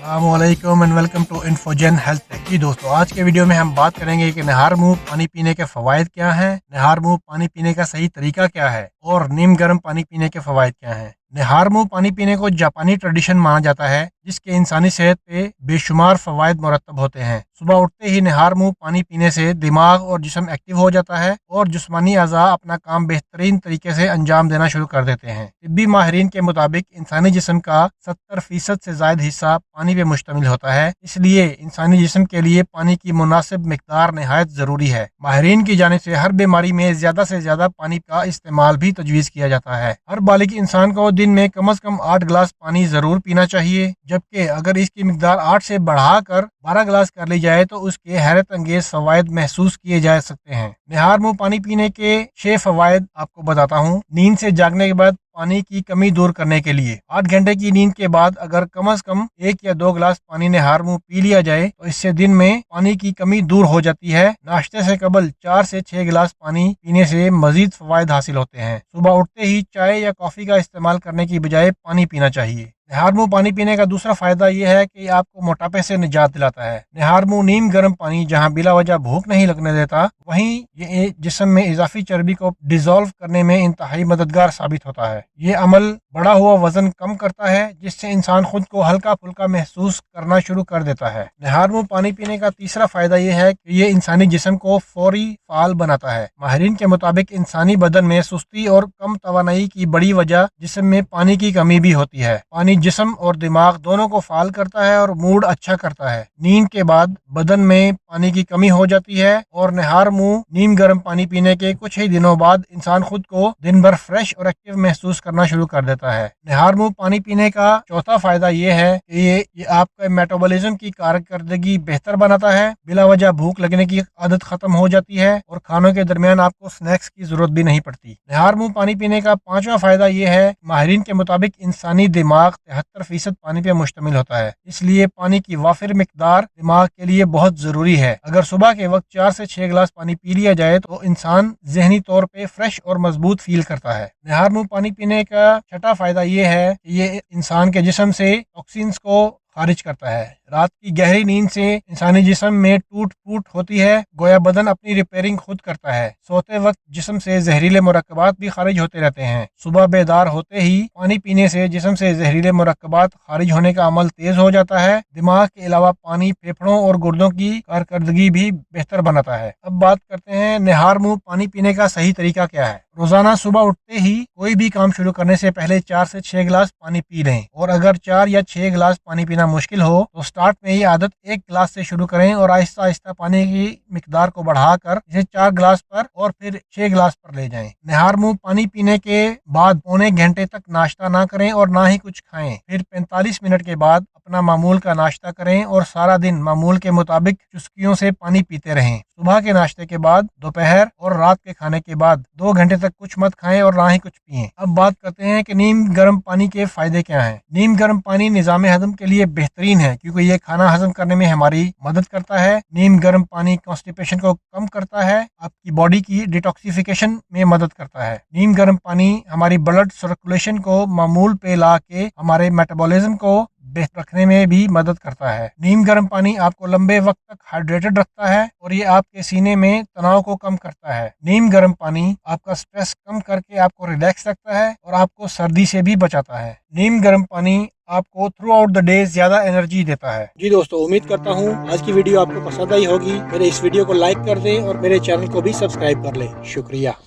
अस्सलामुअलैकुम and welcome to Infozone health tech. जी दोस्तों, आज के वीडियो में हम बात करेंगे कि निहार मुंह पानी पीने के फ़वाइद क्या हैं, निहार मुंह पानी पीने का सही तरीका क्या है और नीम गर्म पानी पीने के फ़वाइद क्या हैं। निहार मुंह पानी पीने को जापानी ट्रेडिशन माना जाता है, जिसके इंसानी सेहत पे बेशुमार फ़वाइद मुरतब होते हैं। सुबह उठते ही निहार मुंह पानी पीने से दिमाग और जिस्म एक्टिव हो जाता है और जिस्मानी अज़ा अपना काम बेहतरीन तरीके से अंजाम देना शुरू कर देते हैं। तिब्बी माहिरीन के मुताबिक इंसानी जिस्म का 70% से ज़ायद हिस्सा पानी पे मुश्तमिल होता है, इसलिए इंसानी जिस्म के लिए पानी की मुनासिब मिकदार नहायत ज़रूरी है। माहिरीन की जानिब से हर बीमारी में ज़्यादा से ज़्यादा पानी का इस्तेमाल भी तजवीज़ किया जाता है। हर बालिग इंसान को दिन में कम से कम 8 गिलास पानी ज़रूर पीना चाहिए, जबकि अगर इसकी मिकदार 8 से बढ़ाकर 12 गिलास कर ली जाए तो उसके हैरत अंगेज फ़वाइद महसूस किए जा सकते हैं। निहार मुंह पानी पीने के 6 फ़वाइद आपको बताता हूँ। नींद से जागने के बाद पानी की कमी दूर करने के लिए 8 घंटे की नींद के बाद अगर कम से कम 1 या 2 गिलास पानी निहार मुंह पी लिया जाए तो इससे दिन में पानी की कमी दूर हो जाती है। नाश्ते से कबल 4 से 6 गिलास पानी पीने से मजीद फ़वाइद हासिल होते हैं। सुबह उठते ही चाय या कॉफ़ी का इस्तेमाल करने की बजाय पानी पीना चाहिए। निहार मुंह पानी पीने का दूसरा फायदा यह है कि आपको मोटापे से निजात दिलाता है। निहार मुंह नीम गर्म पानी जहां बिला वजह भूख नहीं लगने देता, वहीं ये जिस्म में इजाफी चर्बी को डिसॉल्व करने में इंतहाई मददगार साबित होता है। ये अमल बढ़ा हुआ वजन कम करता है, जिससे इंसान खुद को हल्का फुल्का महसूस करना शुरू कर देता है। निहार मुंह पानी पीने का तीसरा फायदा यह है कि ये इंसानी जिस्म को फौरी फाल बनाता है। माहिरीन के मुताबिक इंसानी बदन में सुस्ती और कम तवानाई की बड़ी वजह जिस्म में पानी की कमी भी होती है। पानी जिस्म और दिमाग दोनों को फाल करता है और मूड अच्छा करता है। नींद के बाद बदन में पानी की कमी हो जाती है और निहार मुंह नीम गर्म पानी पीने के कुछ ही दिनों बाद इंसान खुद को दिन भर फ्रेश और एक्टिव महसूस करना शुरू कर देता है। निहार मुंह पानी पीने का चौथा फायदा ये है कि ये आपके मेटाबॉलिज्म की कारकर्दगी बेहतर बनाता है। बिला वजह भूख लगने की आदत खत्म हो जाती है और खानों के दरमियान आपको स्नैक्स की जरूरत भी नहीं पड़ती। निहार मुंह पानी पीने का पांचवा फायदा ये है, माहिरीन के मुताबिक इंसानी दिमाग 73% पानी पे मुश्तमिल होता है, इसलिए पानी की वाफिर मिकदार दिमाग के लिए बहुत जरूरी है। अगर सुबह के वक्त 4 से 6 गिलास पानी पी लिया जाए तो इंसान जहनी तौर पे फ्रेश और मजबूत फील करता है। निहार मुंह पानी पीने का छठा फायदा ये है कि ये इंसान के जिस्म से टॉक्सिन्स को खारिज करता है। रात की गहरी नींद से इंसानी जिस्म में टूट फूट होती है, गोया बदन अपनी रिपेयरिंग खुद करता है। सोते वक्त जिस्म से जहरीले मुरक्कबात भी खारिज होते रहते हैं। सुबह बेदार होते ही पानी पीने से जिस्म से जहरीले मुरक्कबात खारिज होने का अमल तेज हो जाता है। दिमाग के अलावा पानी फेफड़ों और गुर्दों की कारकर्दगी भी बेहतर बनाता है। अब बात करते हैं निहार मुंह पानी पीने का सही तरीका क्या है। रोजाना सुबह उठते ही कोई भी काम शुरू करने से पहले 4 से 6 गिलास पानी पी लें, और अगर 4 या 6 गिलास पानी पीना मुश्किल हो तो स्टार्ट में ही आदत 1 गिलास से शुरू करें और आहिस्ता आहिस्ता पानी की मिकदार को बढ़ाकर इसे 4 गिलास पर और फिर 6 गिलास पर ले जाएं। निहार मुंह पानी पीने के बाद पौने घंटे तक नाश्ता ना करें और ना ही कुछ खाएं। फिर 45 मिनट के बाद अपना मामूल का नाश्ता करें और सारा दिन मामूल के मुताबिक चुस्कियों से पानी पीते रहें। सुबह के नाश्ते के बाद, दोपहर और रात के खाने के बाद 2 घंटे तक कुछ मत खाएं और ना ही कुछ पिएं। अब बात करते हैं कि नीम गर्म पानी के फायदे क्या हैं। नीम गर्म पानी निज़ाम हजम के लिए बेहतरीन है, क्योंकि ये खाना हजम करने में हमारी मदद करता है। नीम गर्म पानी कॉन्स्टिपेशन को कम करता है, आपकी बॉडी की डिटॉक्सिफिकेशन में मदद करता है। नीम गर्म पानी हमारी ब्लड सर्कुलेशन को मामूल पे ला के हमारे मेटाबॉलिज्म को बेहतर रखने में भी मदद करता है। नीम गर्म पानी आपको लंबे वक्त तक हाइड्रेटेड रखता है और ये आपके सीने में तनाव को कम करता है। नीम गर्म पानी आपका स्ट्रेस कम करके आपको रिलैक्स रखता है और आपको सर्दी से भी बचाता है। नीम गर्म पानी आपको थ्रू आउट द डे ज्यादा एनर्जी देता है। जी दोस्तों, उम्मीद करता हूँ आज की वीडियो आपको पसंद आई होगी। मेरे इस वीडियो को लाइक कर दें और मेरे चैनल को भी सब्सक्राइब कर लें। शुक्रिया।